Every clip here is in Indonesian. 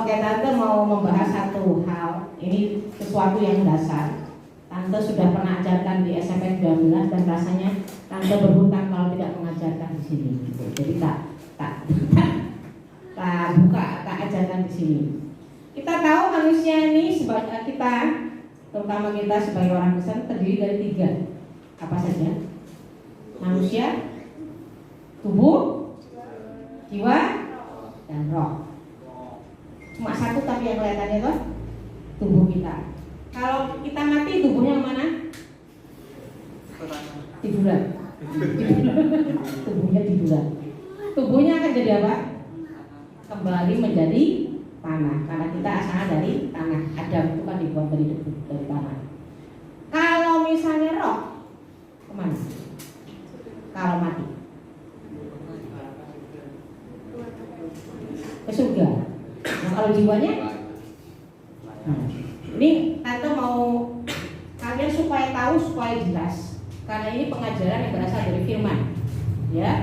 Oke, Tante mau membahas satu hal. Ini sesuatu yang dasar. Tante sudah pernah ajarkan di SMP 12 dan rasanya Tante berhutang kalau tidak mengajarkan di sini. Jadi tak ajarkan di sini. Kita tahu manusia ini sebagai kita, terutama kita sebagai orang Kristen, terdiri dari 3. Apa saja? Manusia, tubuh, jiwa, dan roh. Cuma satu tapi yang kelihatannya itu tubuh kita. Kalau kita mati, tubuhnya mana? Tiduran. Tubuhnya tiduran. Tubuhnya akan jadi apa? Kembali menjadi tanah. Karena kita asalnya dari tanah. Adam itu kan dibuat dari debu, dari tanah. Kalau misalnya roh, kemana? Kalau mati ke surga. Nah, kalau jiwanya, ini Tante mau kalian supaya tahu, supaya jelas. Karena ini pengajaran yang berasal dari firman. Ya,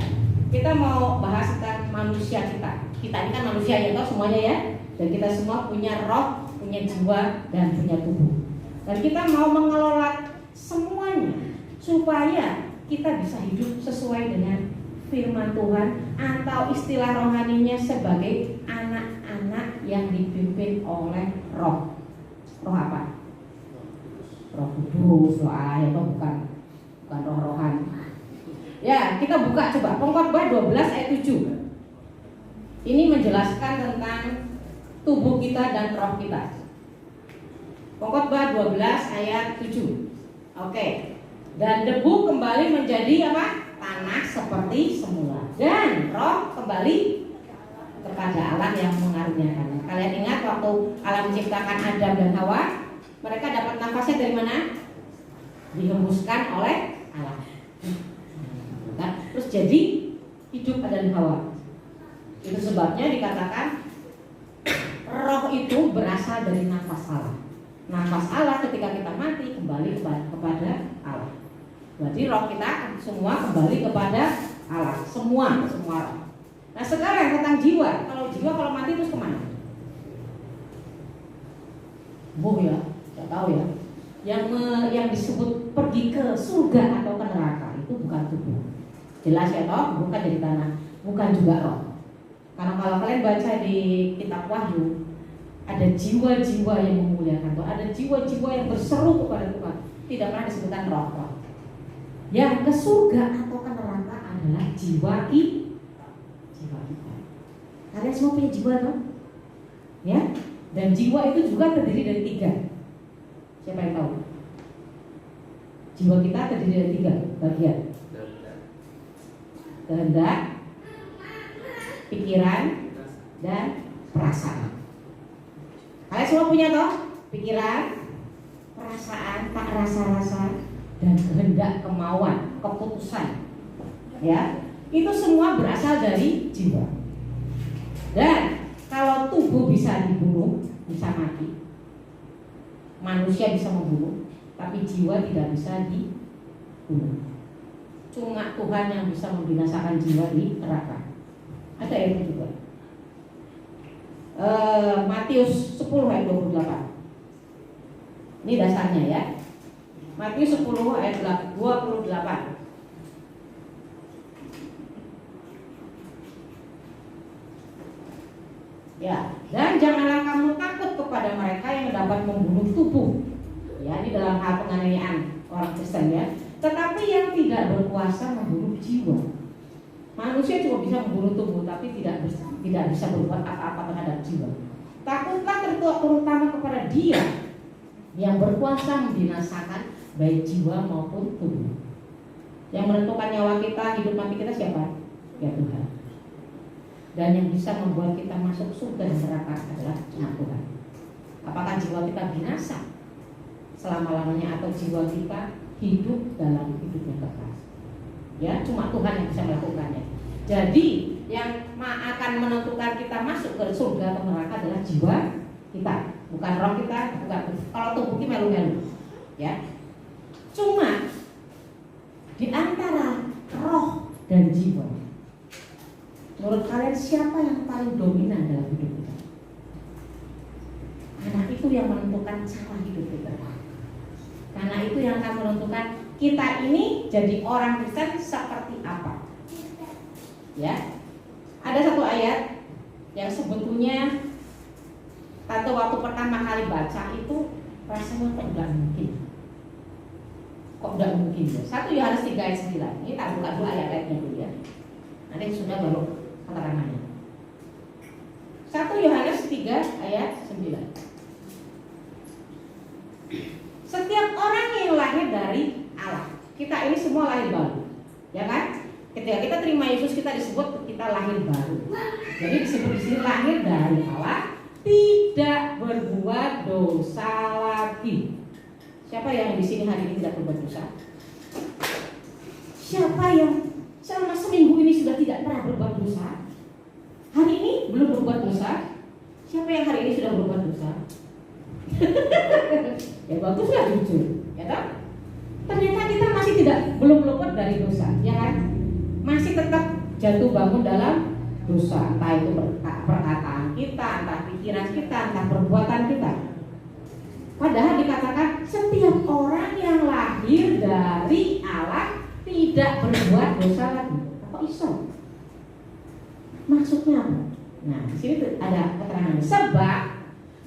kita mau bahas tentang manusia kita. Kita ini kan manusia ya, toh semuanya ya. Dan kita semua punya roh, punya jiwa, dan punya tubuh. Dan kita mau mengelola semuanya supaya kita bisa hidup sesuai dengan firman Tuhan, atau istilah rohaninya sebagai anak-anak yang dipimpin oleh roh. Roh apa? Roh Kudus, roh Allah, itu bukan roh-rohan. Ya, kita buka coba Pengkhotbah 12 ayat 7. Ini menjelaskan tentang tubuh kita dan roh kita. Pengkhotbah 12 ayat 7. Oke. Dan debu kembali menjadi apa? Tanah seperti semula. Dan roh kembali kepada Allah yang mengaruniakannya. Kalian ingat waktu Allah menciptakan Adam dan Hawa, mereka dapat nafasnya dari mana? Dihembuskan oleh Allah. Terus jadi hidup Adam dan Hawa. Itu sebabnya dikatakan roh itu berasal dari nafas Allah. Nafas Allah ketika kita mati kembali kepada Allah. Berarti roh kita semua kembali kepada Allah. Semua roh. Nah sekarang tentang jiwa. Kalau mati terus kemana? Ya, tidak tahu ya. Yang disebut pergi ke surga atau ke neraka itu bukan tubuh. Jelas ya toh, bukan dari tanah, bukan juga roh. Karena kalau kalian baca di kitab Wahyu, ada jiwa-jiwa yang memuliakan Tuhan, ada jiwa-jiwa yang berseru kepada Tuhan. Tidak pernah disebutkan roh. Yang ke surga atau ke neraka adalah jiwa kita. Kalian semua punya jiwa toh? Ya. Dan jiwa itu juga terdiri dari 3. Siapa yang tahu? Jiwa kita terdiri dari 3 bagian. Kehendak, pikiran, dan perasaan. Kalian semua punya toh? Pikiran, perasaan, tak rasa-rasa, dan kehendak, kemauan, keputusan. Ya, itu semua berasal dari jiwa. Dan kalau tubuh bisa dibunuh, bisa mati. Manusia bisa membunuh, tapi jiwa tidak bisa dibunuh. Cuma Tuhan yang bisa membinasakan jiwa di neraka. Ada itu juga. Matius 10 ayat 28. Ini dasarnya ya. Matius 10 ayat 28. Ya, dan janganlah kamu takut kepada mereka yang dapat membunuh tubuh. Ya, ini dalam hal penganiayaan orang Kristen ya. Tetapi yang tidak berkuasa membunuh jiwa. Manusia cuma bisa membunuh tubuh, tapi tidak bisa berbuat apa-apa terhadap jiwa. Takutlah terutama kepada Dia yang berkuasa membinasakan baik jiwa maupun tubuh. Yang menentukan nyawa kita, hidup mati kita siapa? Ya Tuhan. Dan yang bisa membuat kita masuk surga dan neraka adalah Tuhan. Apakah jiwa kita binasa selama-lamanya atau jiwa kita hidup dalam hidupnya kekal? Ya, cuma Tuhan yang bisa melakukannya. Jadi yang akan menentukan kita masuk ke surga atau neraka adalah jiwa kita, bukan roh kita, bukan. Kalau tubuh kita melu-melu, ya. Cuma di antara roh dan jiwa, menurut kalian siapa yang paling dominan dalam hidup kita? itu yang menentukan cara hidup kita. Karena itu yang akan menentukan kita ini jadi orang Kristen seperti apa. Ya, ada satu ayat yang sebetulnya tante waktu pertama kali baca itu rasanya kok nggak mungkin. Kok nggak mungkin ya? 1 Yohanes 3 ayat 9. Ini tak buka dulu ayat-ayatnya dulu ya. Nanti sudah baru keterangannya. 1 Yohanes 3 ayat 9. Setiap orang yang lahir dari Allah, kita ini semua lahir baru, ya kan? Ketika kita terima Yesus, kita disebut kita lahir baru. Jadi disebut di sini lahir dari Allah, tidak berbuat dosa lagi. Siapa yang di sini hari ini tidak berbuat dosa? Siapa yang selama seminggu ini sudah tidak pernah berbuat dosa? Hari ini belum berbuat dosa? Siapa yang hari ini sudah berbuat dosa? Ya baguslah jujur, ya kan? Ternyata kita masih belum luput dari dosa, ya kan? Masih tetap jatuh bangun dalam dosa, entah itu perkataan kita, entah pikiran kita, entah perbuatan kita. Padahal dikatakan setiap orang yang lahir dari Allah tidak berbuat dosa lagi. Kok iso? Maksudnya apa? Nah, di sini ada keterangan. Sebab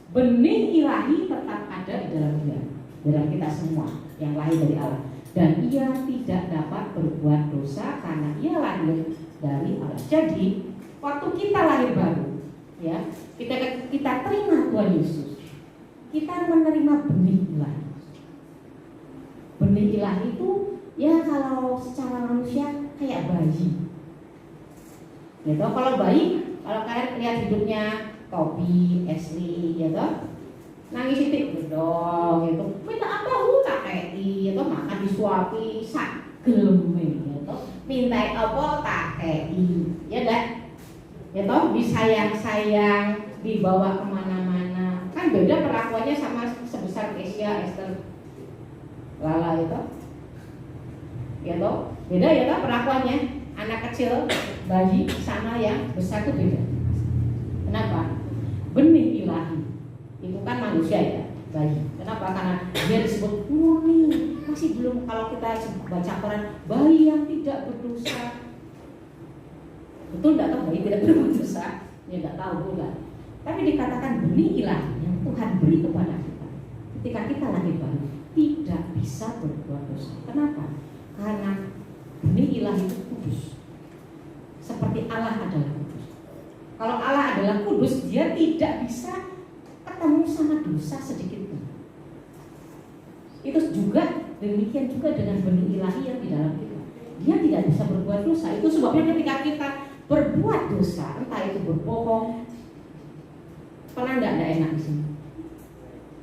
benih ilahi tetap ada di dalam dia, dalam kita semua yang lahir dari Allah. Dan ia tidak dapat berbuat dosa karena ia lahir dari Allah. Jadi waktu kita lahir baru, ya, kita terima Tuhan Yesus, kita menerima benih ilahi. Benih ilahi itu ya kalau secara manusia kayak bayi. Gitu. Kalau bayi, kalau kalian lihat hidupnya Tobi, Ashley, ya toh, nangis titik gedong, gitu. Minta apa tak kei, gitu, makan disuapi, sak geleme, gitu. Minta apa tak kei, ya dah, gitu. Disayang-sayang, dibawa kemana-mana. Kan beda perlakuannya sama sebesar Kesia, Esther, Lala itu, gitu. Beda ya toh perlakuannya. Anak kecil, bayi sama yang besar itu beda. Kenapa? Benih ilahi itu kan manusia ya, bayi. Kenapa? Karena dia disebut murni. Masih belum, kalau kita baca Quran, bayi yang tidak berdosa. Betul tidak tahu bayi tidak berdosa? Ya tidak tahu pula. Tapi dikatakan benih ilahi yang Tuhan beri kepada kita. Ketika kita lahir baru, tidak bisa berbuat dosa. Kenapa? Karena benih ilahi itu kudus. Seperti Allah adalah kudus. Kalau Allah adalah kudus, dia tidak bisa ketemu sama dosa sedikit pun. Itu juga demikian juga dengan benih ilahi yang di dalam kita. Dia tidak bisa berbuat dosa. Itu sebabnya ketika kita berbuat dosa, entah itu berbohong, pernah enggak enak di sini?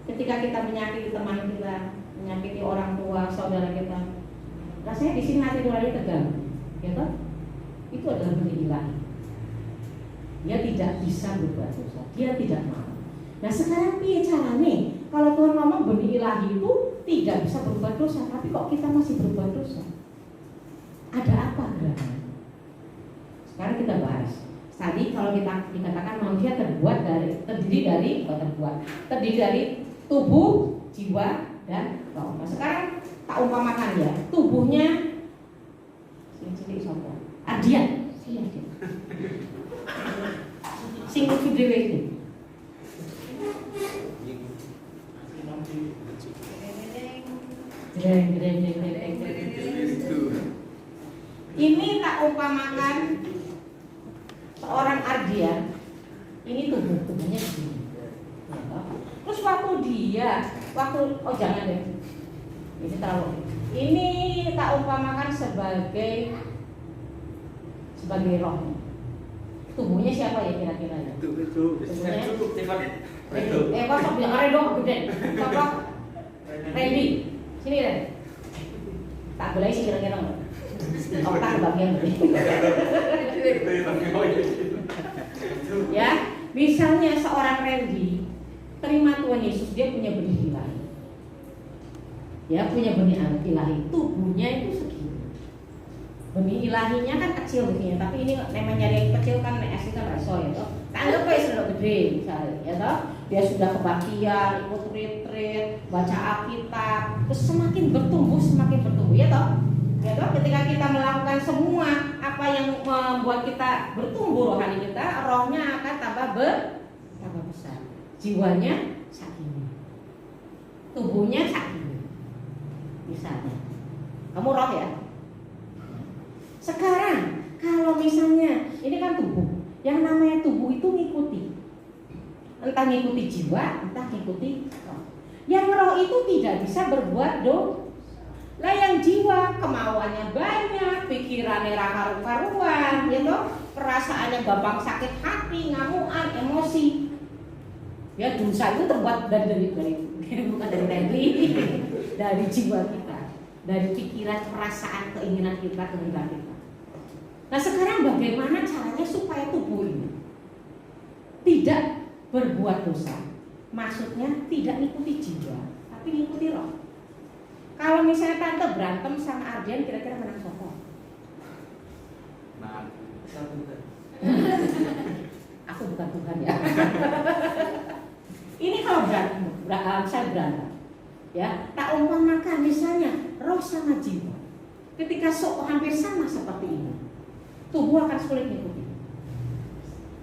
Ketika kita menyakiti teman kita, menyakiti orang tua, saudara kita, rasanya di sini hati nurani tegang, gitu? Itu adalah benih ilahi. Dia tidak bisa berbuat dosa, dia tidak mau. Nah sekarang piye caranya? Kalau Tuhan ngomong benih ilahi itu tidak bisa berbuat dosa, tapi kok kita masih berbuat dosa? Ada apa gerangan? Sekarang kita bahas. Tadi kalau kita dikatakan manusia terdiri dari tubuh, jiwa, dan roh. Nah sekarang tak umpamakan ya, tubuhnya cilik sopo. Adian. Sing lucu dhewe iki. Ini tak umpamakan seorang Ardian. Ini tubuhnya begini. Terus jangan deh. Ini tak umpamakan sebagai roh. Tubuhnya siapa ya kira-kira ya? Tubuhnya kosong bilang Redo gede. Kosong Randy. Sini Ren. Tak boleh sih kira-kira enggak? Otak bagian ya, misalnya seorang Randy terima Tuhan Yesus, dia punya benih ilahi. Ya, punya benih ilahi. Tubuhnya itu segini. Benih ilahinya kan kecil begini, tapi ini namanya yang kecil kan asli kan raso ya toh. anggap aja sudah gede misalnya, ya toh, dia sudah kebaktian, ikut retreat, baca Alkitab, terus semakin bertumbuh, ya toh, ketika kita melakukan semua apa yang membuat kita bertumbuh rohani kita, rohnya akan tambah besar, jiwanya sakinah, tubuhnya sakinah, misalnya, kamu roh ya. Sekarang kalau misalnya ini kan tubuh. Yang namanya tubuh itu ngikuti, entah ngikuti jiwa, entah ngikuti roh. Yang roh itu tidak bisa berbuat dosa. Lah yang jiwa kemauannya banyak, pikirannya karu-karuan, ya toh, perasaannya gampang sakit hati, ngamuan, emosi. Ya dosa itu terbuat dari bukan dari tadi, dari jiwa kita, dari pikiran, perasaan, keinginan kita, kehendak kita. Nah sekarang bagaimana caranya supaya tubuh ini tidak berbuat dosa? Maksudnya tidak ngikuti jiwa, tapi ngikuti roh. Kalau misalnya tante berantem sama Ardian, kira-kira menang siapa? Nah, aku bukan Tuhan ya. Ini kalau saya berantem, ya tak umpamakan misalnya roh sama jiwa, ketika hampir sama seperti ini. Tubuh akan sulit ngikuti.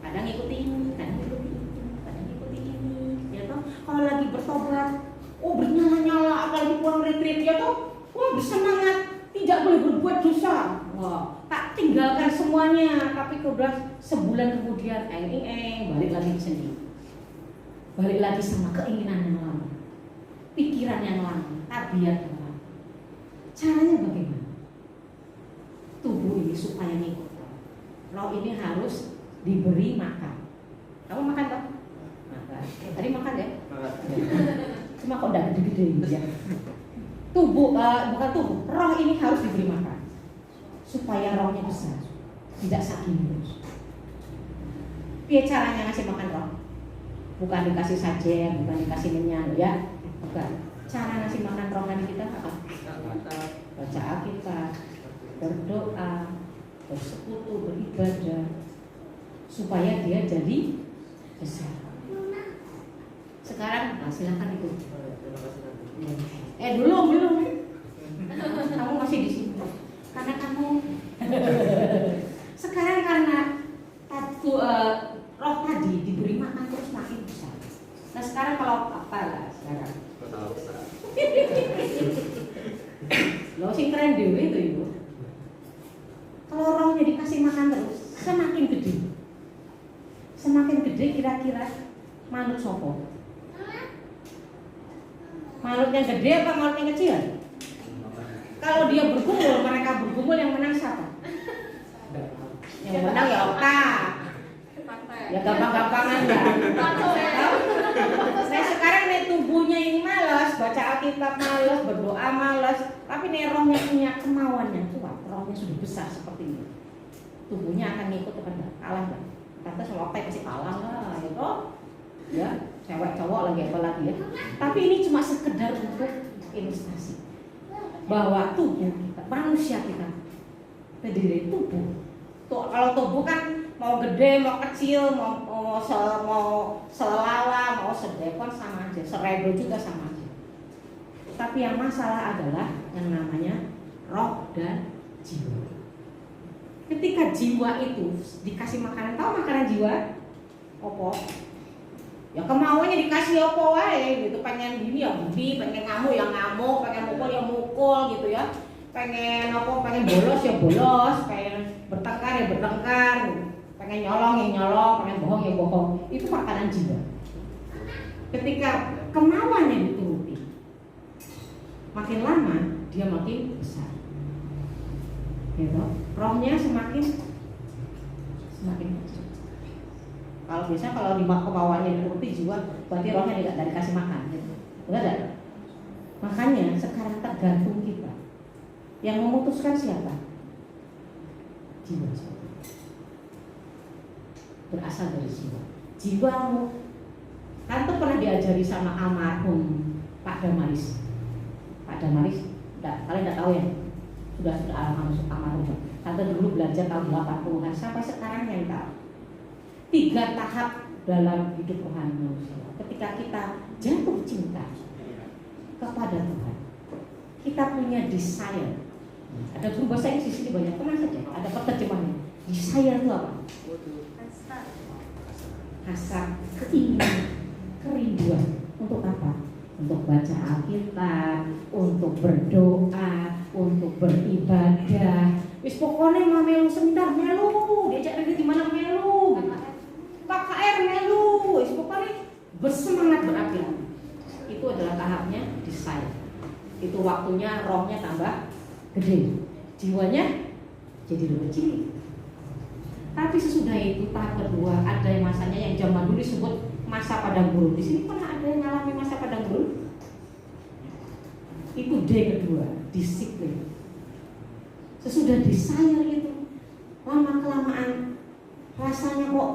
Kadang ngikuti ini, kadang ngikuti ini, kadang ngikuti ini. Ya toh, kalau lagi bertobat, bernyala-nyala, apalagi pulang retreat, ya toh, bersemangat, tidak boleh berbuat dosa. Wah, tak tinggalkan semuanya, tapi udah sebulan kemudian, balik lagi ke sini, balik lagi sama keinginan yang lama, pikiran yang lama, tabiat yang lama. Caranya bagaimana? Tubuh ini supaya ngikut. Roh ini harus diberi makan. Kamu makan toh? Makan. Tadi makan ya? Cuma kok udah gede-gede ya. Tubuh, bukan tubuh. Roh ini harus diberi makan supaya rohnya besar, tidak sakit terus. Piye caranya ngasih makan roh? Bukan dikasih sajen, bukan dikasih menyan, ya? Bukan. Cara ngasih makan rohani kita apa? Baca Alkitab, berdoa, bersekutu, beribadah, supaya dia jadi besar. Sekarang, silakan ikut. Belum. Kamu masih di sini. Karena kamu sekarang karena roh tadi diberi makan terus makin besar. Nah sekarang kalau apa lah sekarang? Lo sing keren dewe itu ibu. Kalau rohnya dikasih makan terus, semakin gede. Semakin gede kira-kira manut sopo? Manutnya gede apa manutnya kecil? Kalau dia bergumul, mereka bergumul, yang menang siapa? Yang menang ya otak. Ya gampang-gampangan ya. Nah sekarang nih tubuhnya ini malas, baca Alkitab malas, berdoa malas, tapi nih rohnya punya kemauan yang kuat, rohnya sudah besar seperti ini. Tubuhnya akan ngikut apa enggak? Kalah enggak? Tante sama otak pasti kalah lah, gitu. Ya, cewek cowok lagi apa lagi ya. Tapi ini cuma sekedar untuk ilustrasi bahwa tubuh kita, manusia kita terdiri tubuh. Tuh, kalau tubuh kan mau gede, mau kecil, mau selala, mau sedekon sama aja, seredo juga sama aja. Tapi yang masalah adalah yang namanya roh dan jiwa. Ketika jiwa itu dikasih makanan, tahu makanan jiwa? Opo? Ya kemauannya dikasih opo wae gitu, pengen gini ya gini, pengen ngamuk ya ngamuk, pengen mukul ya mukul gitu ya. Pengen pengen bolos ya bolos, pengen bertengkar ya bertengkar, pengen nyolong ya nyolong, pengen bohong ya bohong. Itu makanan jiwa. Ketika kemauannya dituruti, makin lama dia makin besar. Gitu. Rohnya semakin kecil. Kalau biasa kalau kemauannya dituruti jiwa, berarti rohnya tidak dikasih makan. Gitu. Benar tidak? Makanya sekarang tergantung kita. Yang memutuskan siapa? Jiwa. Berasal dari jiwa. Jiwamu. Tante pernah diajari sama almarhum Pak Damaris. Pak Damaris, kalian tidak tahu ya? Sudah almarhum. Tante dulu belajar tahun 80-an sampai sekarang yang tahu. 3 tahap dalam hidup rohani manusia. Ketika kita jatuh cinta kepada Tuhan, kita punya desire. Ada bahasa Inggris di sini banyak, tenang saja. Ada penerjemahannya. Desire itu apa? Hasrat, keinginan, kerinduan. Untuk apa? Untuk baca Alkitab, untuk berdoa, untuk beribadah. Wis pokoknya mau melu seminar melu, diajak pergi di mana melu, KKR melu, wis pokoknya bersemangat berapi-api. Itu adalah tahapnya desire. Itu waktunya rohnya tambah gede, jiwanya jadi lebih cilik. Tapi sesudah itu tahap kedua, ada yang masanya yang zaman dulu disebut masa padang gurun. Di sini pernah ada yang mengalami masa padang gurun? Itu D kedua, disiplin. Sesudah desire itu, lama kelamaan rasanya kok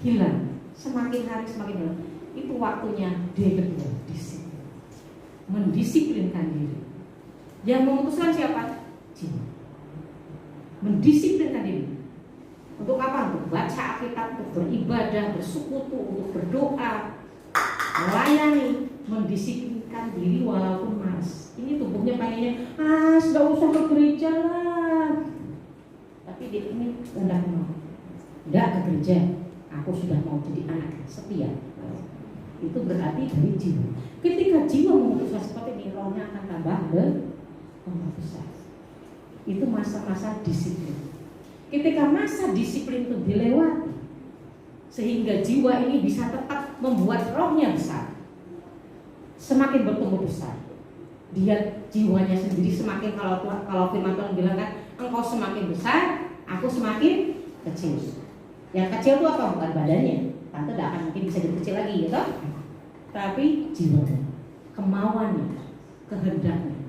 hilang, semakin hari semakin hilang. Itu waktunya D kedua, disiplin. Mendisiplinkan diri. Yang memutuskan siapa? Jiwa. Mendisiplinkan diri. Untuk apa? Untuk baca Alkitab, untuk beribadah, bersekutu, untuk berdoa, melayani, mendisiplinkan diri walaupun malas. Ini tubuhnya pengennya, sudah usah ke gereja lah. Tapi dia ini enggak mau. Enggak ke gereja. Aku sudah mau jadi anak setia. Itu berarti dari jiwa. Ketika jiwa memutuskan seperti ini, rohnya akan tambah besar. Itu masa-masa disiplin. Ketika masa disiplin itu dilewati, sehingga jiwa ini bisa tetap membuat rohnya besar, semakin bertumbuh besar. Dia jiwanya sendiri semakin, kalau firman Tuhan bilang kan, engkau semakin besar, aku semakin kecil. Yang kecil itu apa? Bukan badannya. Tante tidak akan mungkin bisa jadi kecil lagi, gitu. Tapi jiwanya, kemauannya, kehendaknya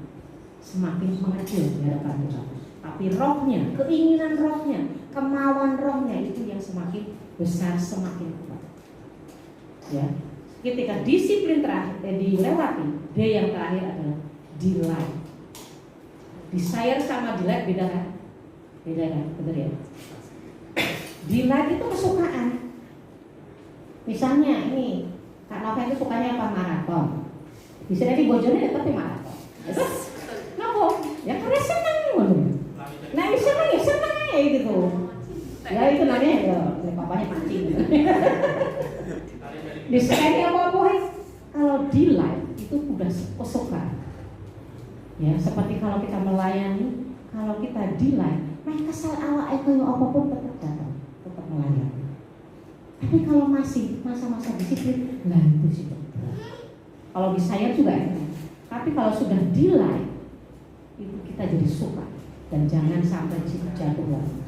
semakin mengecil di hadapan Tuhan. Tapi rohnya, keinginan rohnya, kemauan rohnya itu yang semakin besar, semakin kuat. Ya, ketika disiplin terakhir dilewati, D yang terakhir adalah delight. Desire sama delight beda kan? Beda kan, betul ya? Delight itu kesukaan. Misalnya ini, Kak Nova itu sukanya apa? Maraton. Bisa jadi bojone tapi maraton. Itu kenapa? Ya karena senang loh. Nah ini senang ya gitu. Ya itu namanya ya, papanya pancing. Disukainya apa? Kalau delight itu udah kesukaan. Ya seperti kalau kita melayani, kalau kita delight, mereka kesal awak itu apapun tetap datang, tetap melayani. Tapi kalau masih masa-masa disiplin, lah itu sih. Kalau desire juga ya. Tapi kalau sudah delight, itu kita jadi suka dan jangan sampai jatuh lagi.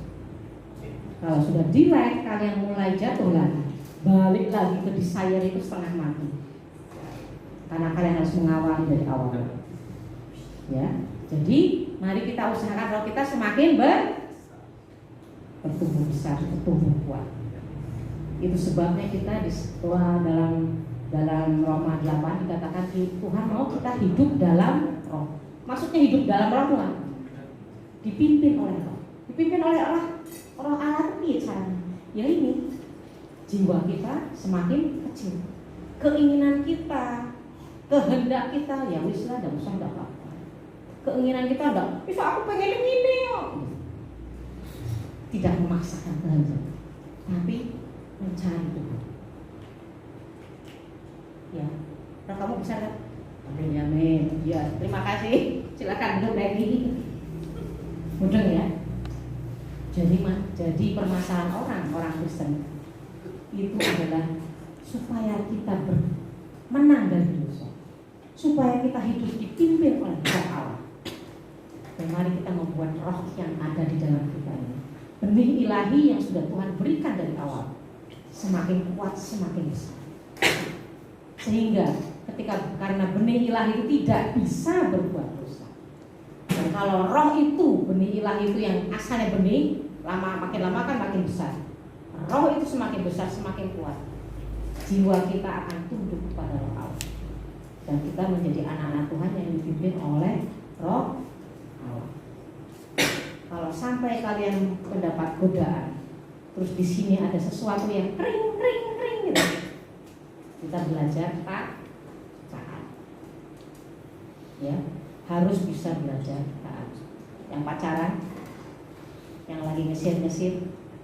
Kalau sudah delight, kalian mulai jatuh lagi, balik lagi ke desire itu setengah mati. Karena kalian harus mengawali dari awal. Ya, jadi mari kita usahakan kalau kita semakin bertumbuh besar, bertumbuh kuat. Itu sebabnya kita dalam Roma 8 dikatakan Tuhan mau kita hidup dalam roh. Maksudnya hidup dalam roh Tuhan. Dipimpin oleh roh. Dipimpin oleh roh Allah itu caranya. Ya ini jiwa kita semakin kecil. Keinginan kita, kehendak kita ya wis lah, enggak usah apa-apa. Keinginan kita enggak, bisa aku pengen ini kok. Tidak memaksakan kehendak, tapi mencari Tuhan. Ya, kalau kamu bisa kan? Amin, amin. Ya, terima kasih. Silakan duduk lagi. Mudeng ya. Jadi permasalahan orang Kristen itu adalah supaya kita menang dari dosa, supaya kita hidup dipimpin oleh Roh Allah. Dan mari kita membuat roh yang ada di dalam kita ini, benih ilahi yang sudah Tuhan berikan dari awal, semakin kuat, semakin besar. Sehingga karena benih ilahi itu tidak bisa berbuat dosa. Dan kalau roh itu, benih ilahi itu yang asalnya benih, makin lama kan makin besar. Roh itu semakin besar, semakin kuat. Jiwa kita akan tunduk kepada Roh Allah. Dan kita menjadi anak-anak Tuhan yang dipimpin oleh Roh Allah. Kalau sampai kalian mendapat godaan, terus di sini ada sesuatu yang kering gitu. Kita belajar taat. Ya, harus bisa belajar taat. Yang pacaran, yang lagi ngesir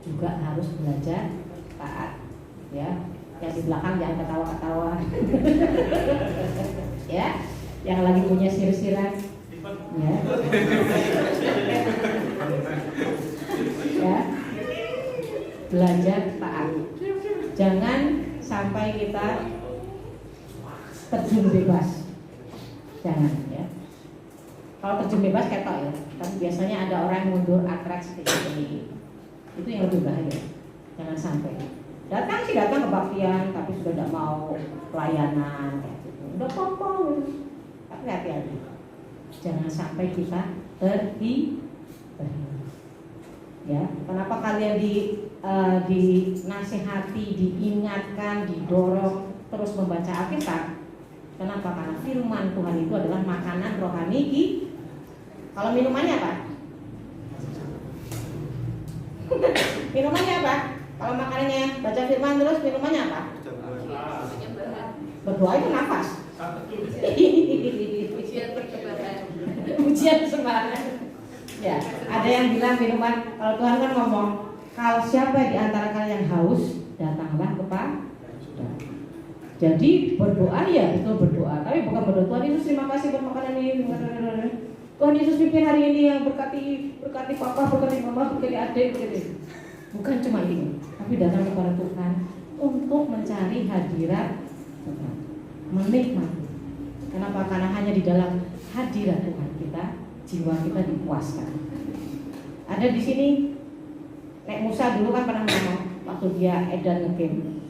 juga harus belajar taat. Ya, yang di belakang jangan ketawa-ketawa. Ya, yang lagi punya sir-siran. Ya. Ya. Belajar taat. Jangan sampai kita terjun bebas. Jangan ya. Kalau terjun bebas ketok ya. Tapi biasanya ada orang yang mundur atraksi ini. Itu yang lebih bahaya. Jangan sampai. Datang ke baktian tapi sudah tidak mau pelayanan kayak gitu. Udah apa-apa. Tapi hati-hati. Jangan sampai kita terhibur. Ya, kenapa kalian dinasihati, diingatkan, didorong terus membaca Alkitab? Kenapa? Karena firman Tuhan itu adalah makanan rohani kita. Kalau minumannya apa? Minumannya apa? Kalau makanannya baca firman terus minumannya apa? Berdoa itu nafas. Ujian sembarangan. Ya, ada yang bilang minuman, kalau Tuhan kan ngomong, kalau siapa di antara kalian yang haus, datanglah kepada. Jadi berdoa ya betul berdoa, tapi bukan berdoa Tuhan Yesus terima kasih buat makanan ini. Tuhan Yesus pimpin hari ini yang berkati papa, berkati mama, berkati adik, berkati. Bukan cuma ini, tapi datang kepada Tuhan untuk mencari hadirat Tuhan, menikmati. Kenapa? Karena hanya di dalam hadirat Tuhan kita jiwa kita dipuaskan. Ada di sini Nek Musa dulu kan pernah ngomong waktu dia edan ngegame,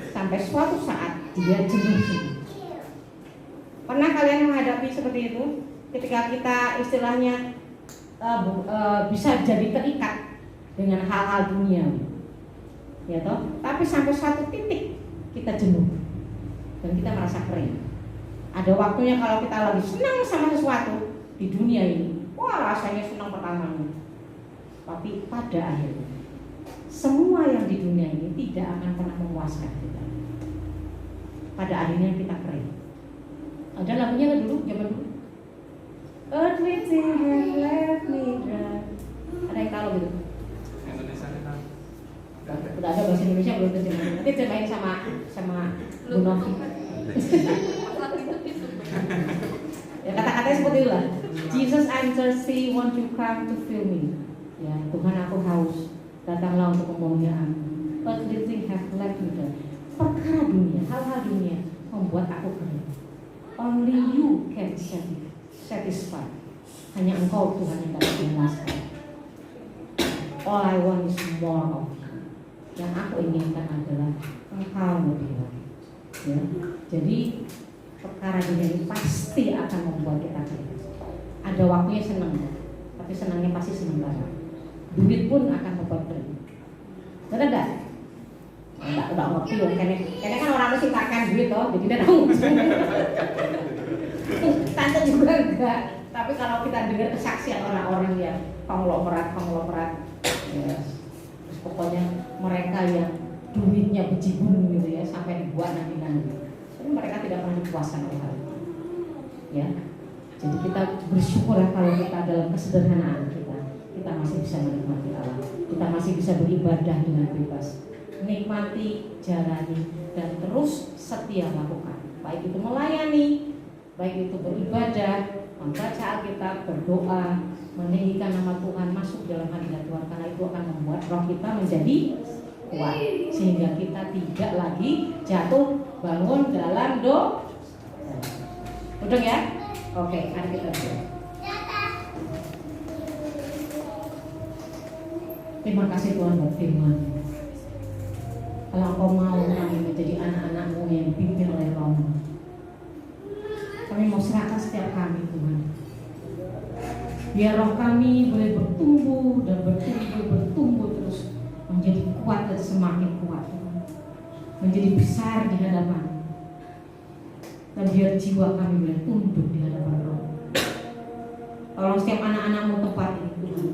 sampai suatu saat dia jenuh. Pernah kalian menghadapi seperti itu? Ketika kita istilahnya bisa jadi terikat dengan hal-hal dunia, ya toh. Tapi sampai satu titik kita jenuh dan kita merasa kering. Ada waktunya kalau kita lagi senang sama sesuatu di dunia ini, wah rasanya senang pertamanya. Tapi pada akhirnya semua yang di dunia ini tidak akan pernah memuaskan kita. Pada akhirnya kita kering. Ada lagunya kan dulu, zaman dulu. Earthly things have left me dry. Ada yang tahu gitu? Indonesia kan? Udah ada bahasa Indonesia belum terjemahin. Nanti terjemahin sama Bu Novi. Ya kata-katanya seperti itulah. Jesus, I'm thirsty, won't you come to fill me? Ya Tuhan, aku haus, datanglah untuk memenuhi aku. Earthly things have left me dry. Perkara dunia, hal-hal dunia membuat aku kering. Only you can satisfy. Hanya Engkau Tuhan yang dapat memuaskan. All I want is more of you. Yang aku inginkan adalah Engkau lebih lagi. Ya, jadi perkara dunia ini pasti akan membuat kita kering. Ada waktunya senang, tapi senangnya pasti sementara. Duit pun akan membuat kering. Benar enggak? Enggak ngerti loh, karena kan orang mesti makan duit toh, jadi dia tahu. Tante juga enggak. Tapi kalau kita dengar kesaksian orang-orang yang konglomerat, yes. Terus pokoknya mereka yang duitnya bejibun gitu ya, sampai dibuat nanti. Tapi mereka tidak pernah dipuaskan oleh hal itu. Ya, jadi kita bersyukurlah kalau kita dalam kesederhanaan kita masih bisa menikmati Allah, kita masih bisa beribadah dengan bebas. Nikmati, jalani, dan terus setia lakukan. Baik itu melayani, baik itu beribadah, membaca Alkitab, berdoa, meninggikan nama Tuhan, masuk dalam hadirat Tuhan. Karena itu akan membuat roh kita menjadi kuat, sehingga kita tidak lagi jatuh bangun dalam dosa. Udah ya? Oke, mari kita berdoa. Terima kasih Tuhan buat firman. Kalau Engkau mau kami menjadi anak-anak-Mu yang dipimpin oleh Roh-Mu, kami mau serahkan setiap kami Tuhan. Biar roh kami boleh bertumbuh dan bertumbuh terus menjadi kuat dan semakin kuat, menjadi besar di hadapan. Dan biar jiwa kami boleh tunduk di hadapan Roh. Tolong setiap anak-anak-Mu tempat ini Tuhan.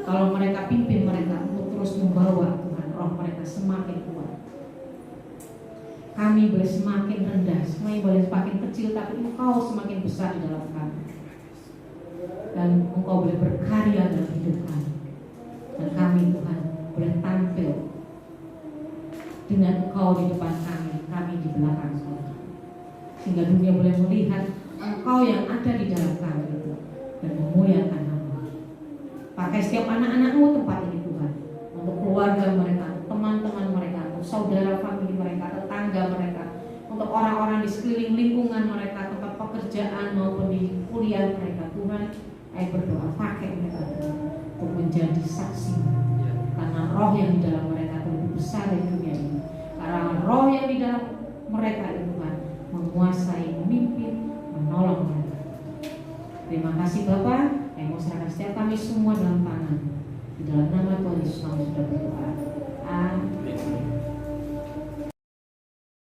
Kalau mereka pimpin mereka untuk terus membawa semakin kuat. Kami boleh semakin rendah, kami boleh semakin kecil, tapi Engkau semakin besar di dalam kami. Dan Engkau boleh berkarya dalam hidup kami. Dan kami Tuhan boleh tampil dengan Engkau di depan kami di belakang Tuhan. Sehingga dunia boleh melihat Engkau yang ada di dalam kami itu dan memuliakan nama. Pakai setiap anak-anak-Mu tempat ini Tuhan, untuk keluarga mereka, teman-teman mereka, untuk saudara famili mereka, tetangga mereka, untuk orang-orang di sekeliling lingkungan mereka, tempat pekerjaan maupun di kuliah mereka. Tuhan, saya berdoa pakai mereka untuk menjadi saksi, karena roh yang di dalam mereka itu lebih besar dari dunia ini. Karena roh yang di dalam mereka itu Tuhan menguasai, memimpin, menolong mereka. Terima kasih Bapak. Saya mau serahkan setiap kami semua dalam tangan. Di dalam nama Tuhan Yesus kami sudah berdoa. Amin.